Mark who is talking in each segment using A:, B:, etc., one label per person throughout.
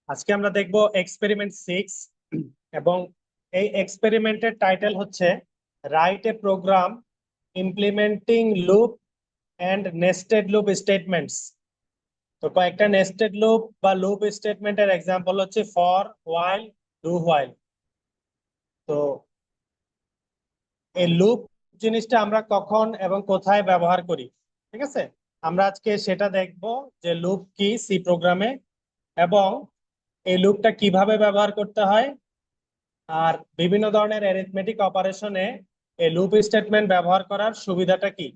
A: আজকে আমরা দেখব এক্সপেরিমেন্ট 6 এবং এই এক্সপেরিমেন্টের টাইটেল হচ্ছে write a program implementing loop and nested loop statements. তো কয়েকটা নেস্টেড লুপ বা লুপ স্টেটমেন্টের এক্সাম্পল হচ্ছে ফর, হোয়াইল, ডু হোয়াইল। তো এই লুপ জিনিসটা আমরা কখন এবং কোথায় ব্যবহার করি, ঠিক আছে, আমরা আজকে সেটা দেখব যে লুপ কি সি প্রোগ্রামে এবং এই লুপটা কিভাবে ব্যবহার করতে হয় আর বিভিন্ন ধরনের অ্যারিথমেটিক অপারেশনে এই লুপ স্টেটমেন্ট ব্যবহার করার সুবিধাটা কি।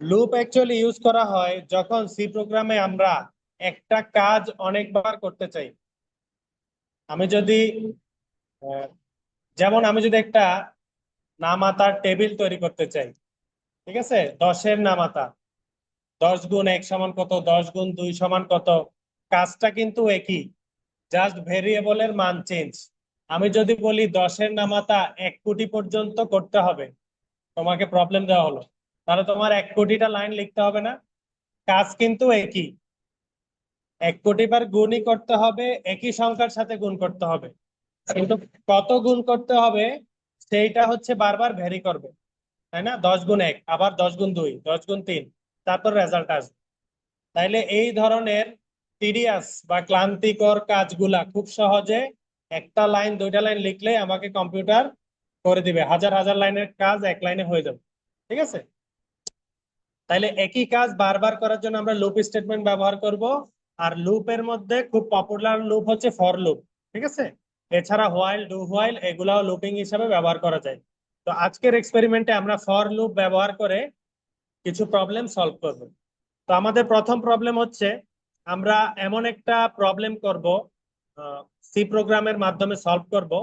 A: লুপ অ্যাকচুয়ালি ইউজ করা হয় যখন সি প্রোগ্রামে আমরা একটা কাজ অনেকবার করতে চাই। আমি যদি যেমন আমি যদি একটা নামাতার টেবিল তৈরি করতে চাই, ঠিক আছে, 10-এর নামাতা, 10 গুণ 1 সমান কত, 10 গুণ 2 সমান কত, কাজটা কিন্তু একই, জাস্ট ভেরিয়েবলের মান চেঞ্জ। আমি যদি বলি 10-এর নামাতা 1 কোটি পর্যন্ত করতে হবে, তোমাকে প্রবলেম দেওয়া হলো, তাহলে তোমার 1 কোটিটা লাইন লিখতে হবে না? কাজ কিন্তু একই, 1 কোটি বার গুণই করতে হবে, একই সংখ্যার সাথে গুণ করতে হবে, কিন্তু কত গুণ করতে হবে সেইটা হচ্ছে বারবার ভ্যারি করবে, তাই না? 10 গুণ 1, আবার 10 গুণ 2, 10 গুণ 3, তারপর রেজাল্ট আসবে। তাইলে এই ধরনের টিডিয়াস বা ক্লান্তিকর কাজগুলা খুব সহজে একটা লাইন, দুইটা লাইন লিখলে আমাকে কম্পিউটার করে দিবে, হাজার হাজার লাইনের কাজ এক লাইনে হয়ে যাবে, ঠিক আছে। তাইলে একই কাজ বারবার করার জন্য আমরা লুপ স্টেটমেন্ট ব্যবহার করব। আর লুপের মধ্যে খুব পপুলার লুপ হচ্ছে ফর লুপ, ঠিক আছে। এছাড়া হোয়াইল, ডু হোয়াইল এগুলাও লুপিং হিসাবে ব্যবহার করা যায়। তো আজকের এক্সপেরিমেন্টে আমরা ফর লুপ ব্যবহার করে কিছু প্রবলেম সলভ করব। তো আমাদের প্রথম প্রবলেম হচ্ছে আমরা এমন একটা প্রবলেম করব, সি প্রোগ্রামের মাধ্যমে সলভ করব,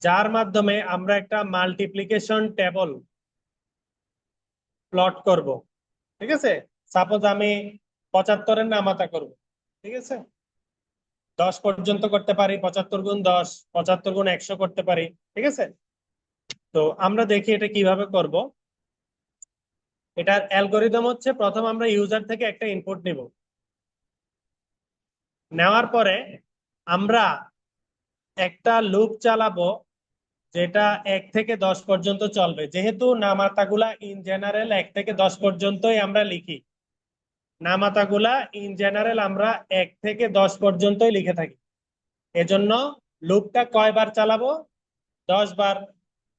A: যার মাধ্যমে আমরা একটা মাল্টিপ্লিকেশন টেবল প্লট করব, ঠিক আছে। সাপোজ আমি 75-এর নামাতা করব, ঠিক আছে, 10 পর্যন্ত করতে পারি, 75 গুণ 10, 75 গুণ 100 করতে পারি, ঠিক আছে। তো আমরা দেখি এটা কিভাবে করব। এটার অ্যালগোরিদম হচ্ছে প্রথম আমরা ইউজার থেকে একটা ইনপুট নিব, নেওয়ার পরে আমরা একটা লুপ চালাবো যেটা 1 থেকে 10 পর্যন্ত চলবে। যেহেতু নামাতাগুলা ইন জেনারেল 1 থেকে 10 পর্যন্তই আমরা লিখি, নামাতাগুলা ইন জেনারেল আমরা 1 থেকে 10 পর্যন্তই লিখে থাকি, এজন্য লুপটা কয়বার চালাবো? 10 বার।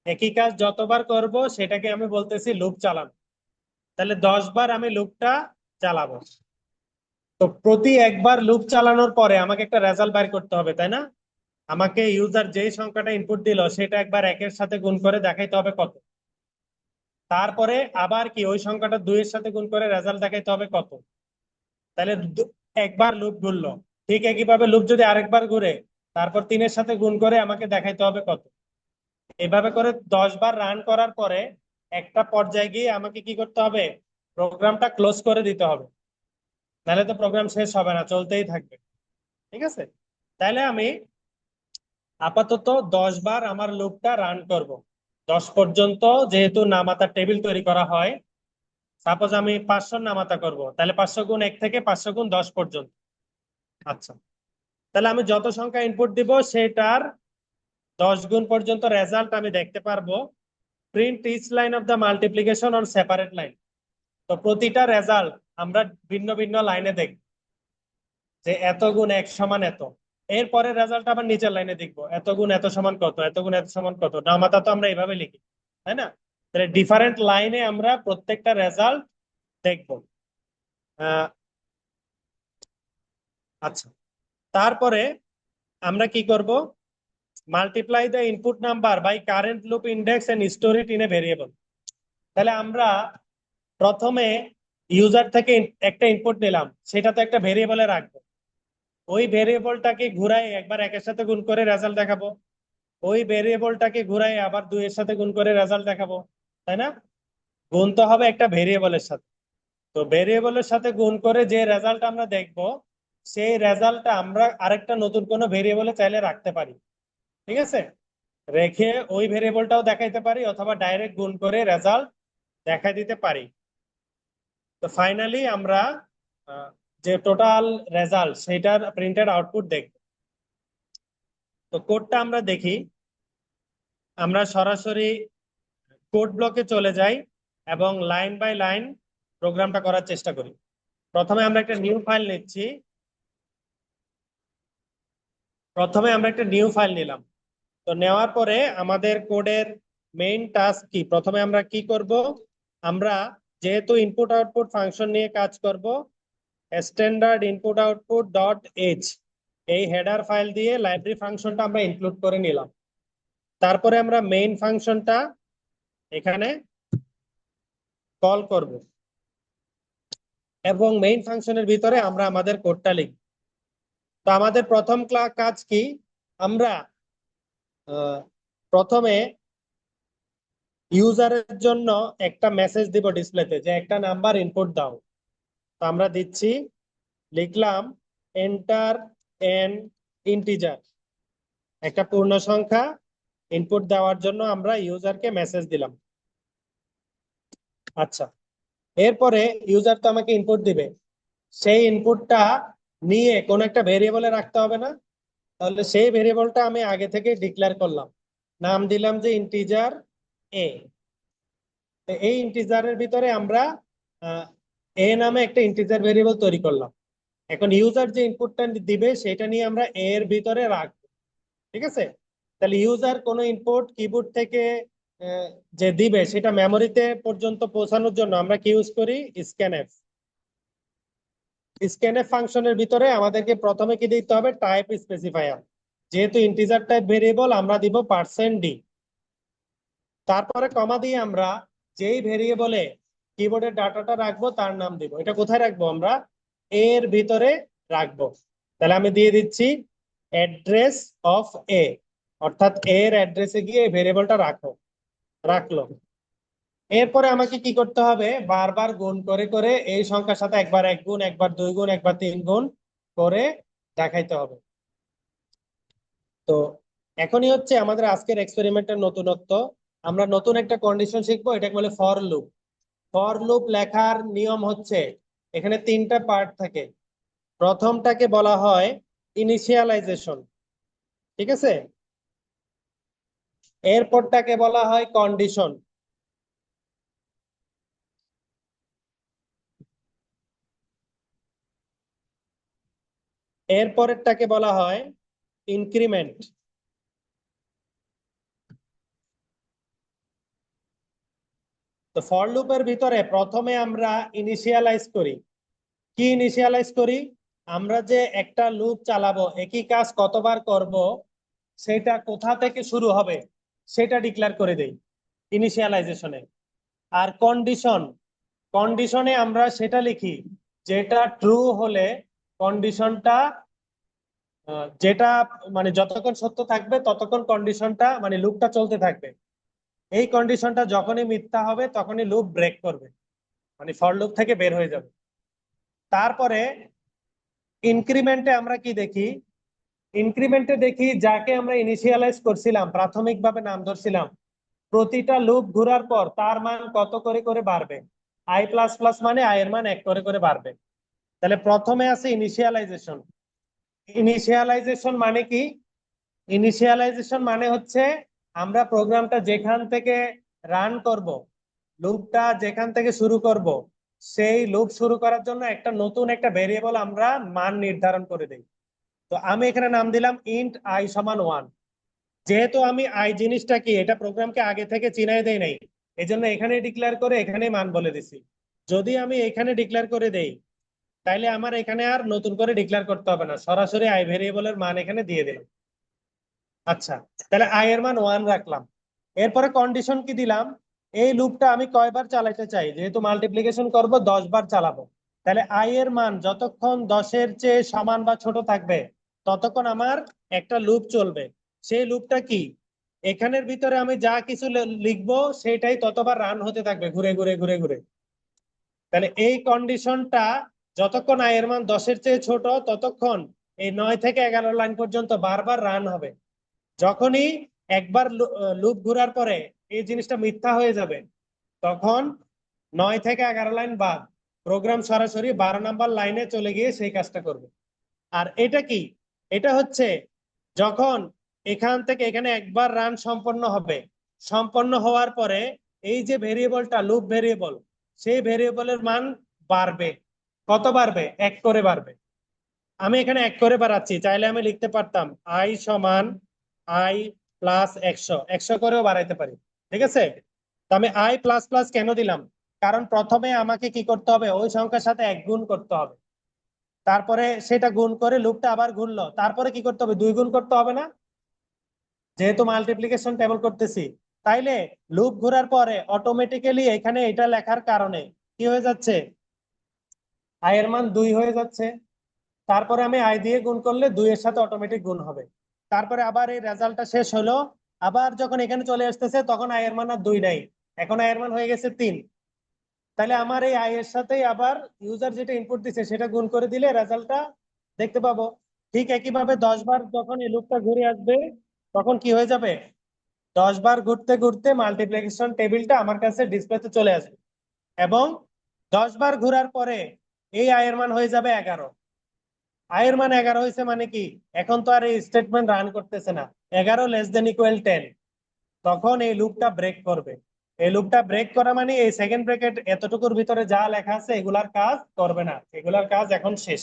A: একই কাজ যতবার করব সেটাকে আমি বলতেছি লুপ চালানো। তাহলে 10 বার আমি লুপটা চালাবো। তো প্রতি একবার লুপ চালানোর পরে আমাকে একটা রেজাল্ট বের করতে হবে, তাই না? আমাকে ইউজার যেই সংখ্যাটা ইনপুট দিল সেটা একবার 1-এর সাথে গুণ করে দেখাইতে হবে কত, তারপরে আবার কি ওই সংখ্যাটা 2-এর সাথে গুণ করে রেজাল্ট দেখাইতে হবে কত। তাহলে একবার লুপ ঘুরলো, ঠিক একইভাবে লুপ যদি আরেকবার ঘুরে তারপর 3-এর সাথে গুণ করে আমাকে দেখাইতে হবে কত। এভাবে করে 10 বার রান করার পরে একটা পর্যায়ে গিয়ে আমাকে কি করতে হবে? প্রোগ্রামটা ক্লোজ করে দিতে হবে, নাহলে তো প্রোগ্রাম শেষ হবে না, চলতেই থাকবে, ঠিক আছে। তাহলে আমি আপাতত 10 বার আমার লুপটা রান করব, 10 পর্যন্ত। যেহেতু নামাতার টেবিল তৈরি করা হয়, সাপোজ আমি 500 নামাতা করব, তাহলে 500 গুণ 1 থেকে 500 গুণ 10 পর্যন্ত। আচ্ছা, তাহলে আমি যত সংখ্যা ইনপুট দিব সেটার 10 গুণ পর্যন্ত রেজাল্ট আমি দেখতে পারবো। Print each line of the multiplication on separate line. তো প্রতিটা রেজাল্ট আমরা ভিন্ন ভিন্ন লাইনে দেখব, যে এত গুণ 1 সমান এত। এরপরে রেজাল্ট আবার নিচের লাইনে দেখবো, এত গুণ এত সমান কত, এত গুণ এত সমান কত। নামাতা তো আমরা এইভাবে লিখি, তাই না? তাহলে ডিফারেন্ট লাইনে আমরা প্রত্যেকটা রেজাল্ট দেখবো। আচ্ছা, তারপরে আমরা কি করব? Multiply the input number by current loop index and store it in a variable. তাহলে আমরা প্রথমে ইউজার থেকে একটা ইনপুট নিলাম, সেটা তো একটা ভেরিয়েবলে রাখবো, ওই ভেরিয়েবলটাকে ঘুরাই একবার 1-এর সাথে গুণ করে রেজাল্ট দেখাবো, ওই ভেরিয়েবলটাকে ঘুরাই আবার 2-এর সাথে গুণ করে রেজাল্ট দেখাবো, তাই না? গুণ তো হবে একটা ভেরিয়েবলের সাথে। তো ভেরিয়েবলের সাথে গুণ করে যে রেজাল্ট আমরা দেখবো সেই রেজাল্টটা আমরা আরেকটা নতুন কোনো ভেরিয়েবলে চাইলে রাখতে পারি, ঠিক আছে। রেখে ওই ভেরিয়েবলটাও দেখাইতে পারি অথবা ডাইরেক্ট গুণ করে রেজাল্ট দেখাই দিতে পারি। তো ফাইনালি আমরা যে টোটাল রেজাল্ট সেটার প্রিন্টেড আউটপুট দেখব। তো কোডটা আমরা দেখি। আমরা সরাসরি কোড ব্লকে চলে যাই এবং লাইন বাই লাইন প্রোগ্রামটা করার চেষ্টা করি। প্রথমে আমরা একটা নিউ ফাইল নিচ্ছি। নিলাম। তো নেওয়ার পরে আমাদের কোডের মেইন টাস্ক কি, প্রথমে আমরা কি করব, আমরা যেহেতু ইনপুট আউটপুট ফাংশন নিয়ে কাজ করব, standard input output dot H এই হেডার ফাইল দিয়ে লাইব্রেরি ফাংশনটা আমরা ইনক্লুড করে নিলাম। তারপরে আমরা মেইন ফাংশনটা এখানে কল করব এবং মেইন ফাংশনের ভিতরে আমরা আমাদের কোডটা লিখব। তো আমাদের প্রথম কাজ কি, আমরা প্রথমে ইউজারের জন্য একটা মেসেজ দিব ডিসপ্লেতে যে একটা নাম্বার ইনপুট দাও। তো আমরা দিচ্ছি, লিখলাম এন্টার এন ইন্টিজার, একটা পূর্ণ সংখ্যা ইনপুট দেওয়ার জন্য আমরা ইউজারকে মেসেজ দিলাম। আচ্ছা, এরপরে ইউজার তো আমাকে ইনপুট দিবে, সেই ইনপুটটা নিয়ে কোন একটা ভেরিয়েবলে রাখতে হবে না? তাহলে সেই ভেরিয়েবলটা আমি আগে থেকে ডিক্লেয়ার করলাম, নাম দিলাম যে ইন্টিজার এ। এই ইন্টিজারের ভিতরে আমরা এ নামে একটা ইন্টিজার ভেরিয়েবল তৈরি করলাম। এখন ইউজার যে ইনপুটটা দিবে সেটা নিয়ে আমরা এর ভিতরে রাখবো। ঠিক আছে? তাহলে ইউজার কোনো ইনপুট কিবোর্ড থেকে যে দিবে সেটা মেমোরিতে পর্যন্ত পৌঁছানোর জন্য আমরা কি ইউজ করি, স্ক্যানএফ। স্ক্যানএফ ফাংশনের ভিতরে আমাদেরকে প্রথমে কি দিতে হবে, টাইপ স্পেসিফায়ার। যেহেতু ইন্টিজার টাইপ ভেরিয়েবল আমরা দিব %d। তারপরে কমা দিয়ে আমরা যেই ভেরিয়েবলে কিবোর্ডের ডাটাটা রাখবো তার নাম দিব। এটা কোথায় রাখবো, আমরা এর ভিতরে রাখবো। তাহলে আমি দিয়ে দিচ্ছি অ্যাড্রেস অফ এ, অর্থাৎ এর অ্যাড্রেসে গিয়ে এই ভেরিয়েবলটা রাখলো। এরপরে আমাকে কি করতে হবে, বারবার গুণ করে করে এই সংখ্যার সাথে একবার 1 গুণ, একবার 2 গুণ, একবার 3 গুণ করে দেখাইতে হবে। তো এখনই হচ্ছে আমাদের আজকের এক্সপেরিমেন্টের নতুনত্ব। আমরা নতুন একটা কন্ডিশন শিখবো, এটাকে বলে ফর লুপ। ফর লুপ লেখার নিয়ম হচ্ছে, এখানে 3টা পার্ট থাকে। প্রথমটাকে বলা হয় ইনিশিয়ালাইজেশন, ঠিক আছে? এরপরটাকে বলা হয় কন্ডিশন, এরপরেরটাকে বলা হয় ইনক্রিমেন্ট। তো ফর লুপের ভিতরে প্রথমে আমরা ইনিশিয়ালাইজ করি। কি ইনিশিয়ালাইজ করি, আমরা যে একটা লুপ চালাবো, একই কাজ কতবার করব, সেটা কোথা থেকে শুরু হবে সেটা ডিক্লেয়ার করে দেই ইনিশিয়ালাইজেশনে। আর কন্ডিশনে আমরা সেটা লিখি যেটা ট্রু হলে কন্ডিশনটা, যেটা মানে যতক্ষণ সত্য থাকবে ততক্ষণ কন্ডিশনটা মানে লুপটা চলতে থাকবে। এই কন্ডিশনটা যখনই মিথ্যা হবে তখনই লুপ ব্রেক করবে, মানে ফর লুপ থেকে বের হয়ে যাবে। তারপরে ইনক্রিমেন্টে আমরা কি দেখি, ইনক্রিমেন্টে দেখি যাকে আমরা ইনিশিয়ালাইজ করছিলাম, প্রাথমিকভাবে নাম ধরছিলাম, প্রতিটা লুপ ঘোরার পর তার মান কত করে করে বাড়বে। আই প্লাস প্লাস মানে আই এর মান 1 করে করে বাড়বে। তাহলে প্রথমে আছে ইনিশিয়ালাইজেশন। ইনিশিয়ালাইজেশন মানে কি, ইনিশিয়ালাইজেশন মানে হচ্ছে আমরা প্রোগ্রামটা যেখান থেকে রান করব, লুপটা যেখান থেকে শুরু করব, সেই লুপ শুরু করার জন্য একটা নতুন একটা ভেরিয়েবল আমরা মান নির্ধারণ করে দেই। তো আমি এখানে নাম দিলাম ইন্ট আই সমান 1। যেহেতু আমি আই জিনিসটা কি এটা প্রোগ্রামকে আগে থেকে চিনাই দেই নাই, এই জন্য এখানে ডিক্লেয়ার করে এখানে মান বলে দিছি। যদি আমি এখানে ডিক্লেয়ার করে দেই তাইলে আমার এখানে আর নতুন করে ডিক্লেয়ার করতে হবে না, সরাসরি আই ভেরিয়েবলের মান এখানে দিয়ে দিলাম। আচ্ছা, তাহলে আই এর মান 1 রাখলাম। এরপরে কন্ডিশন কি দিলাম, এই লুপটা আমি কয়বার চালাতে চাই, যেহেতু মাল্টিপ্লিকেশন করব 10 বার চালাবো, তাহলে আই এর মান যতক্ষণ 10-এর চেয়ে সমান বা ছোট থাকবে ততক্ষণ আমার একটা লুপ চলবে। সেই লুপটা কি, এখানের ভিতরে আমি যা কিছু লিখবো সেটাই ততবার রান হতে থাকবে ঘুরে ঘুরে ঘুরে ঘুরে। তাহলে এই কন্ডিশনটা যতক্ষণ আই এর মান 10-এর চেয়ে ছোট ততক্ষণ এই 9 থেকে 11 লাইন পর্যন্ত বারবার রান হবে। যখনই একবার লুপ ঘোরার পরে এই জিনিসটা মিথ্যা হয়ে যাবে, তখন 9 থেকে 11 লাইন বাদ প্রোগ্রাম সরাসরি 12 নম্বর লাইনে চলে গিয়ে সেই কাজটা করবে। আর এটা কি, এটা হচ্ছে যখন এখান থেকে এখানে একবার রান সম্পন্ন হবে, সম্পন্ন হওয়ার পরে এই যে ভেরিয়েবলটা লুপ ভেরিয়েবল, সেই ভেরিয়েবলের মান বাড়বে। কত বাড়বে? 1 করে বাড়বে। আমি এখানে 1 করে বাড়াচ্ছি, চাইলে আমি লিখতে পারতাম আই সমান আই প্লাস 100, 100 করেও বাড়াইতে পারি। ঠিক আছে, তো আমি আই প্লাস প্লাস কেন দিলাম? কারণ প্রথমে আমাকে কি করতে হবে, ওই সংখ্যার সাথে 1 গুণ করতে হবে, তারপরে সেটা গুণ করে লুপটা আবার ঘুরলো, তারপরে কি করতে হবে, 2 গুণ করতে হবে না, যেহেতু মাল্টিপ্লিকেশন টেবল করতেছি। তাইলে লুপ ঘোরার পরে অটোমেটিক্যালি এখানে এটা লেখার কারণে কি হয়ে যাচ্ছে, আই এর মান 2 হয়ে যাচ্ছে। তারপরে আমি আই দিয়ে গুণ করলে 2 এর সাথে অটোমেটিক গুণ হবে। তারপরে আবার এই রেজাল্টটা শেষ হলো, আবার যখন এখানে চলে আসতেছে তখন আই এর মান আর 2 নাই, এখন আই এর মান হয়ে গেছে 3। তাহলে আমার এই আই এর সাথেই আবার ইউজার যেটা ইনপুট দিছে সেটা গুণ করে দিলে রেজাল্টটা দেখতে পাবো। ঠিক একইভাবে 10 বার যখন এই লুপটা ঘুরে আসবে তখন কি হয়ে যাবে, 10 বার ঘুরতে ঘুরতে মাল্টিপ্লিকেশন টেবিলটা আমার কাছে ডিসপ্লেতে চলে আসবে, এবং 10 বার ঘোরার পরে এই আয়ের মান হয়ে যাবে 11। আয়ের মান 11 হয়েছে মানে কি, এখন তো আর এই স্টেটমেন্ট রান করতেছে না, 11 <= 10, তখন এই লুপটা ব্রেক করবে। এই লুপটা ব্রেক করা মানে এই সেকেন্ড ব্র্যাকেট এতটুকুর ভিতরে যা লেখা আছে এগুলার কাজ করবে না, এগুলার কাজ এখন শেষ।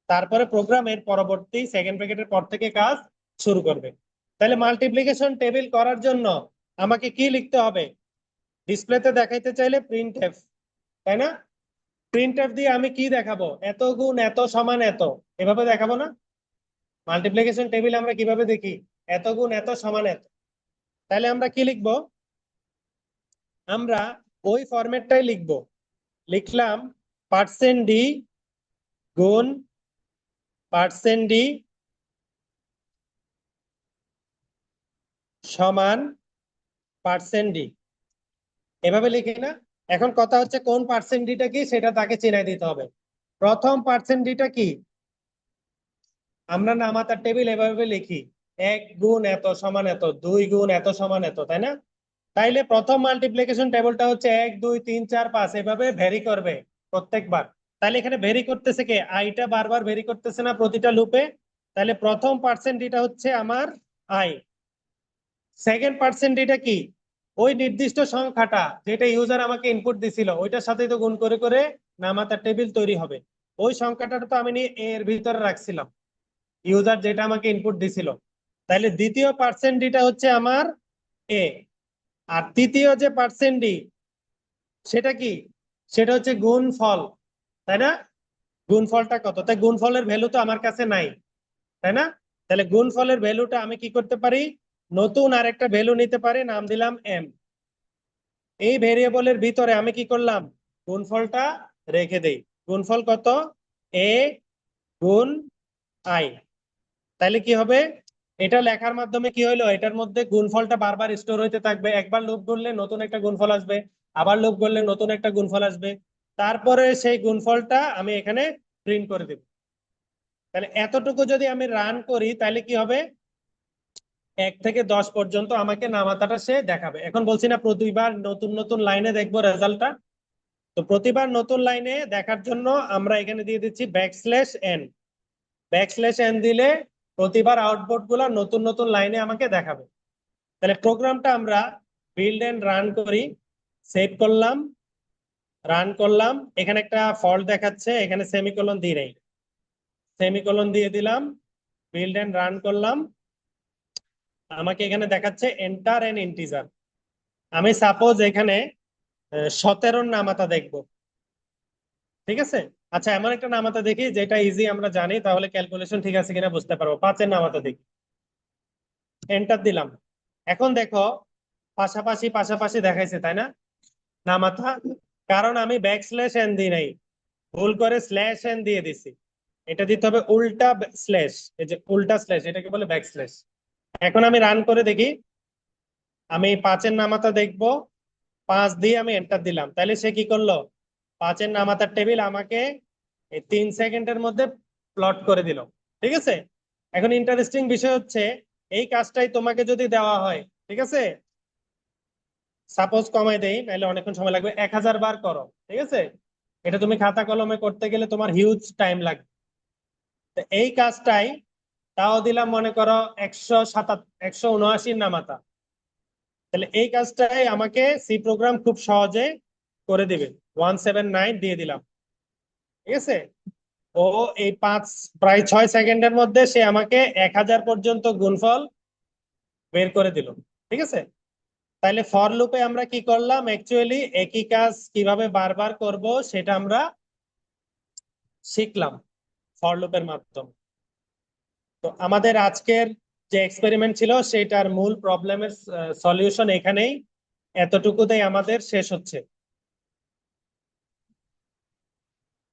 A: তারপরে প্রোগ্রামের পরবর্তী সেকেন্ড ব্র্যাকেটের পর থেকে কাজ শুরু করবে। তাহলে মাল্টিপ্লিকেশন টেবিল করার জন্য আমাকে কি লিখতে হবে, ডিসপ্লেতে দেখাইতে চাইলে প্রিন্ট এফ, তাই না? প্রিন্ট এফ দিয়ে আমি কি দেখাবো, এত গুণ এত সমান এত, এভাবে দেখাবো না? মাল্টিপ্লিকেশন টেবিল আমরা কিভাবে দেখি, এত গুণ এত সমান এত। তাহলে আমরা কি লিখবো, আমরা ওই ফরম্যাটটাই লিখবো, লিখলাম %d গুণ %d সমান %d, এভাবে লিখি না? এখন কথা হচ্ছে কোন %dটা কি সেটা তাকে চিনাই দিতে হবে। প্রথম %dটা কি, আমরা নামাতার টেবিল এভাবে লিখি, 1 গুণ এত সমান এত, 2 গুণ এত সমান এত, তাই না? তাইলে প্রথম মাল্টিপ্লিকেশন টেবিলটা হচ্ছে 1 2 3 4 5 এভাবে ভেরি করবে প্রত্যেকবার। তাহলে এখানে ভেরি করতেছে কে, আইটা বারবার ভেরি করতেছে না প্রতিটা লুপে। তাহলে প্রথম %dটা হচ্ছে আমার আই। সেকেন্ড %dটা কি, ওই নির্দিষ্ট সংখ্যাটা যেটা ইউজার আমাকে ইনপুট দিছিল ওইটার সাথে তো গুণ করে করে নামাতার টেবিল তৈরি হবে। ওই সংখ্যাটা তো আমি নিয়ে এর ভিতরে রাখছিলাম, ইউজার যেটা আমাকে ইনপুট দিছিল। তাহলে দ্বিতীয় %dটা হচ্ছে আমার এ। আর তৃতীয় যে %d সেটা কি, সেটা হচ্ছে গুণফল, তাই না? গুণফলটা কত, তাই গুণফলের ভ্যালু তো আমার কাছে নাই, তাই না? তাহলে গুণফলের ভ্যালুটা আমি কি করতে পারি, নতুন আরেকটা ভ্যালু নিতে পারি, নাম দিলাম এম। এই ভেরিয়েবলের ভিতরে আমি কি করলাম, গুণফলটা রেখে দেই। গুণফল কত, এ গুণ আই। তাহলে কি হবে, এটা লেখার মাধ্যমে কি হইলো, এটার মধ্যে গুণফলটা বারবার স্টোর হইতে থাকবে, একবার লুপ করলে নতুন একটা গুণফল আসবে, আবার লুপ করলে নতুন একটা গুণফল আসবে, তারপরে সেই গুণফলটা আমি এখানে প্রিন্ট করে দেব। তাহলে এতটুকু যদি আমি রান করি তাহলে কি হবে, 1 থেকে 10 পর্যন্ত আমাকে নামাতাটা সে দেখাবে। এখন বলছি না প্রতিবার নতুন নতুন লাইনে দেখবো রেজাল্টটা, তো প্রতিবার নতুন লাইনে দেখার জন্য আমরা এখানে দিয়ে দিচ্ছি \n। \n দিলে প্রতিবার আউটপুট গুলা নতুন নতুন লাইনে আমাকে দেখাবে। তাহলে প্রোগ্রামটা আমরা বিল্ড এন্ড রান করি, সেভ করলাম, রান করলাম, এখানে একটা ফল্ট দেখাচ্ছে, এখানে সেমিকোলন দিয়ে নেই, সেমিকোলন দিয়ে দিলাম, বিল্ড এন্ড রান করলাম, আমাকে এখানে দেখাচ্ছে এন্টার এন ইন্টিজার। আমি সাপোজ এখানে 17 নামাতা দেখবো, ঠিক আছে? আচ্ছা এমন একটা নামাতা দেখি যেটা ইজি আমরা জানি, তাহলে ক্যালকুলেশন ঠিক আছে কিনা বুঝতে পারবো। 5 নামাতা দেখি, এন্টার দিলাম। এখন দেখো পাশাপাশি পাশাপাশি দেখাইছে, তাই না নামাতা? কারণ আমি \n দিই নাই, ভুল করে /n দিয়ে দিছি। এটা দিতে হবে উল্টা স্ল্যাশ, এই যে উল্টা স্ল্যাশ, এটাকে বলে ব্যাকস্ল্যাশ। এখন আমি রান করে দেখি, আমি 5 নামাতা দেখবো, 5 দিয়ে আমি এন্টার দিলাম, তাহলে সে কি করলো, 5 নামাতার টেবিল আমাকে এই 3 সেকেন্ডের মধ্যে প্লট করে দিল। ঠিক আছে, এখন ইন্টারেস্টিং বিষয় হচ্ছে এই কাজটাই তোমাকে যদি দেওয়া হয়, ঠিক আছে, সাপোজ কমাই দেই নাহলে অনেকক্ষণ সময় লাগবে, 1000 বার করো, ঠিক আছে, এটা তুমি খাতা কলমে করতে গেলে তোমার হিউজ টাইম লাগবে। তো এই কাজটাই, তাও দিলাম মনে করো 179 নামাতা, তাহলে এই কাজটাই আমাকে সি প্রোগ্রাম খুব সহজে করে দিবে। 179 দিয়ে দিলাম, ঠিক আছে। ও এই প্রায় 6 সেকেন্ডের মধ্যে সে আমাকে 1000 পর্যন্ত গুণফল বের করে দিল, ঠিক আছে। তাইলে ফর লুপে আমরা কি করলাম, অ্যাকচুয়ালি একই কাজ কিভাবে বারবার করব সেটা আমরা শিখলাম ফর লুপের মাধ্যমে। তো আমাদের আজকের যে এক্সপেরিমেন্ট ছিল সেটার মূল প্রবলেমের সলিউশন এখানেই, এতটুকুতেই আমাদের শেষ হচ্ছে।